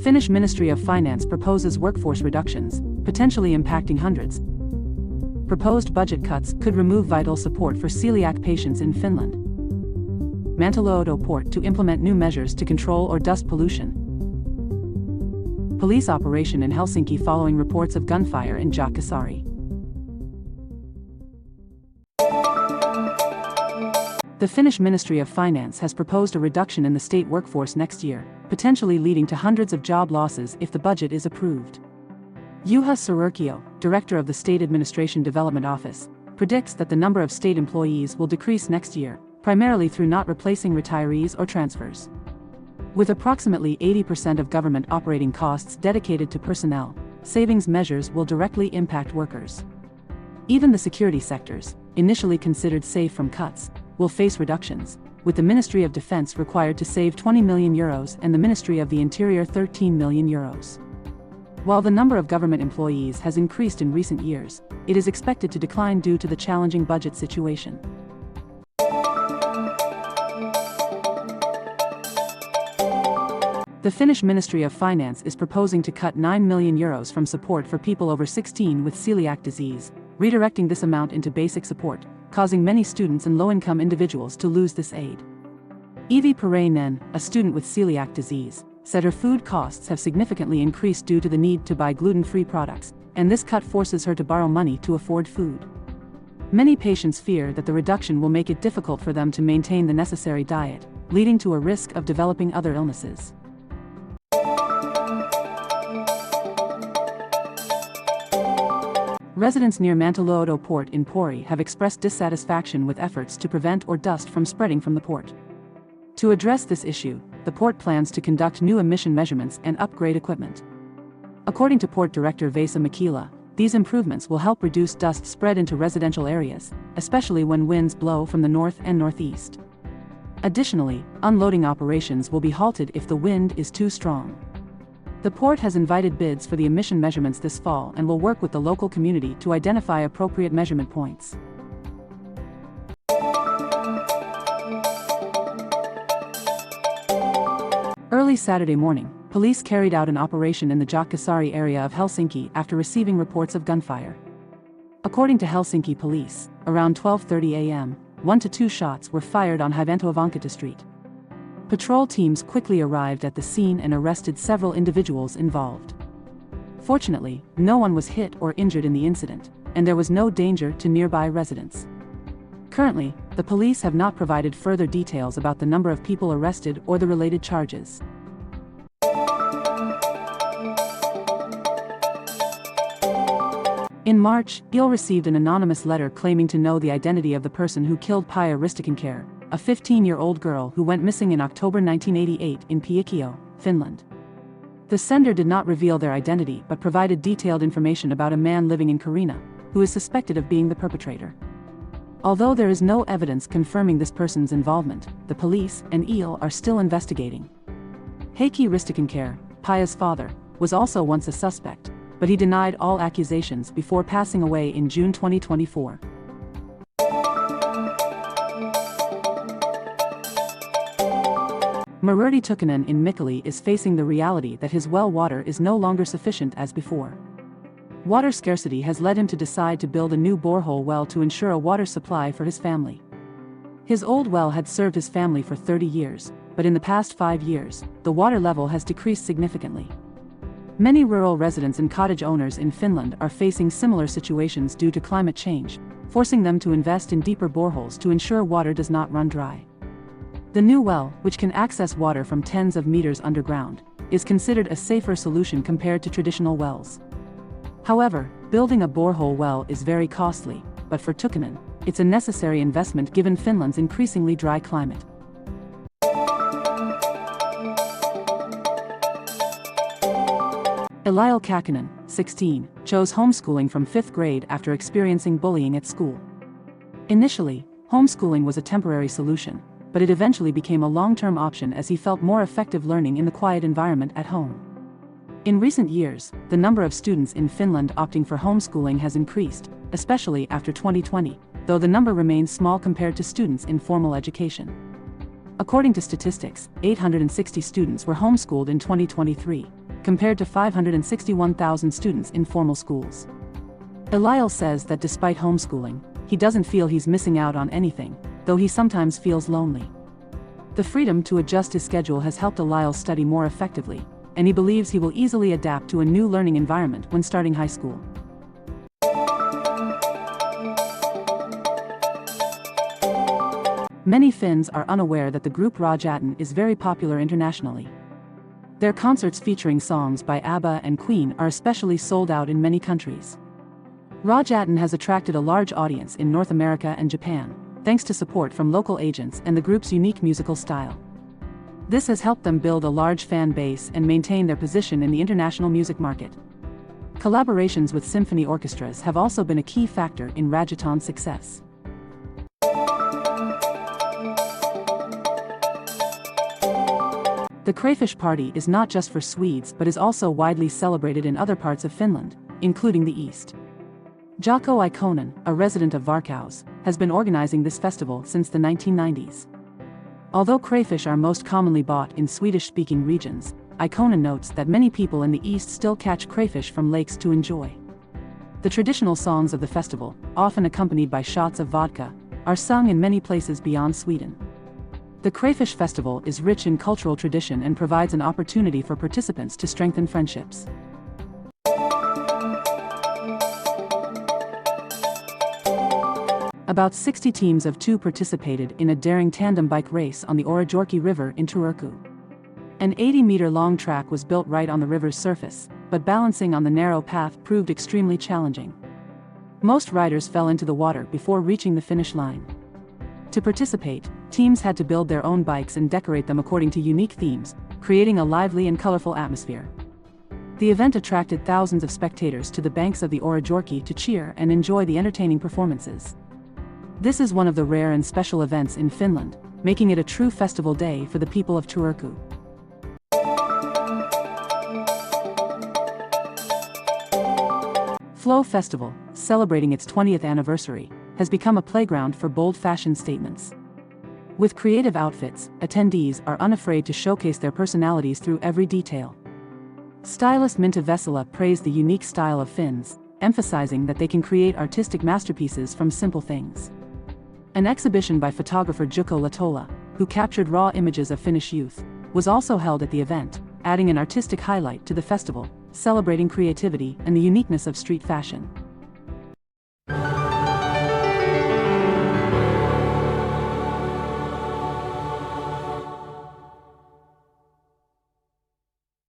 Finnish Ministry of Finance proposes workforce reductions, potentially impacting hundreds. Proposed budget cuts could remove vital support for celiac patients in Finland. Mäntyluoto port to implement new measures to control or dust pollution. Police operation in Helsinki following reports of gunfire in Jätkäsaari. The Finnish Ministry of Finance has proposed a reduction in the state workforce next year, potentially leading to hundreds of job losses if the budget is approved. Juha Sirkio, director of the State Administration Development Office, predicts that the number of state employees will decrease next year, primarily through not replacing retirees or transfers. With approximately 80% of government operating costs dedicated to personnel, savings measures will directly impact workers. Even the security sectors, initially considered safe from cuts, will face reductions, with the Ministry of Defense required to save €20 million and the Ministry of the Interior €13 million. While the number of government employees has increased in recent years, it is expected to decline due to the challenging budget situation. The Finnish Ministry of Finance is proposing to cut €9 million from support for people over 16 with celiac disease, redirecting this amount into basic support, causing many students and low-income individuals to lose this aid. Evie Parainen, a student with celiac disease, said her food costs have significantly increased due to the need to buy gluten-free products, and this cut forces her to borrow money to afford food. Many patients fear that the reduction will make it difficult for them to maintain the necessary diet, leading to a risk of developing other illnesses. Residents near Mäntyluoto port in Pori have expressed dissatisfaction with efforts to prevent or dust from spreading from the port. To address this issue, the port plans to conduct new emission measurements and upgrade equipment. According to Port Director Vesa Makila, these improvements will help reduce dust spread into residential areas, especially when winds blow from the north and northeast. Additionally, unloading operations will be halted if the wind is too strong. The port has invited bids for the emission measurements this fall and will work with the local community to identify appropriate measurement points. Early Saturday morning, police carried out an operation in the Jätkäsaari area of Helsinki after receiving reports of gunfire. According to Helsinki police, around 12:30 a.m., 1 to 2 shots were fired on Hyvintoavankata Street. Patrol teams quickly arrived at the scene and arrested several individuals involved. Fortunately, no one was hit or injured in the incident, and there was no danger to nearby residents. Currently, the police have not provided further details about the number of people arrested or the related charges. In March, Piia received an anonymous letter claiming to know the identity of the person who killed Piia Ristikankare, a 15-year-old girl who went missing in October 1988 in Piia, Finland. The sender did not reveal their identity but provided detailed information about a man living in Kaarina, who is suspected of being the perpetrator. Although there is no evidence confirming this person's involvement, the police and Piia are still investigating. Heikki Ristikankare, Piia's father, was also once a suspect, but he denied all accusations before passing away in June 2024. Martti Tukkanen in Mikkeli is facing the reality that his well water is no longer sufficient as before. Water scarcity has led him to decide to build a new borehole well to ensure a water supply for his family. His old well had served his family for 30 years, but in the past 5 years, the water level has decreased significantly. Many rural residents and cottage owners in Finland are facing similar situations due to climate change, forcing them to invest in deeper boreholes to ensure water does not run dry. The new well, which can access water from tens of meters underground, is considered a safer solution compared to traditional wells. However, building a borehole well is very costly, but for Tukkanen, it's a necessary investment given Finland's increasingly dry climate. Eliel Kakkonen, 16, chose homeschooling from 5th grade after experiencing bullying at school. Initially, homeschooling was a temporary solution, but it eventually became a long-term option as he felt more effective learning in the quiet environment at home. In recent years, the number of students in Finland opting for homeschooling has increased, especially after 2020, though the number remains small compared to students in formal education. According to statistics, 860 students were homeschooled in 2023, compared to 561,000 students in formal schools. Eliel says that despite homeschooling, he doesn't feel he's missing out on anything, though he sometimes feels lonely. The freedom to adjust his schedule has helped Eliel study more effectively, and he believes he will easily adapt to a new learning environment when starting high school. Many Finns are unaware that the group Rajaton is very popular internationally. Their concerts featuring songs by Abba and Queen are especially sold out in many countries. Rajaton has attracted a large audience in North America and Japan, thanks to support from local agents and the group's unique musical style. This has helped them build a large fan base and maintain their position in the international music market. Collaborations with symphony orchestras have also been a key factor in Rajaton's success. The Crayfish party is not just for Swedes but is also widely celebrated in other parts of Finland, including the east. Jaakko Ikonen, a resident of Varkaus, has been organizing this festival since the 1990s. Although crayfish are most commonly bought in Swedish-speaking regions, Ikonen notes that many people in the east still catch crayfish from lakes to enjoy. The traditional songs of the festival, often accompanied by shots of vodka, are sung in many places beyond Sweden. The Crayfish Festival is rich in cultural tradition and provides an opportunity for participants to strengthen friendships. About 60 teams of 2 participated in a daring tandem bike race on the Orajorki River in Turku. An 80-meter-long track was built right on the river's surface, but balancing on the narrow path proved extremely challenging. Most riders fell into the water before reaching the finish line. To participate, teams had to build their own bikes and decorate them according to unique themes, creating a lively and colorful atmosphere. The event attracted thousands of spectators to the banks of the Orajorki to cheer and enjoy the entertaining performances. This is one of the rare and special events in Finland, making it a true festival day for the people of Turku. Flow Festival, celebrating its 20th anniversary, has become a playground for bold fashion statements. With creative outfits, attendees are unafraid to showcase their personalities through every detail. Stylist Minta Vesala praised the unique style of Finns, emphasizing that they can create artistic masterpieces from simple things. An exhibition by photographer Jukka Latola, who captured raw images of Finnish youth, was also held at the event, adding an artistic highlight to the festival, celebrating creativity and the uniqueness of street fashion.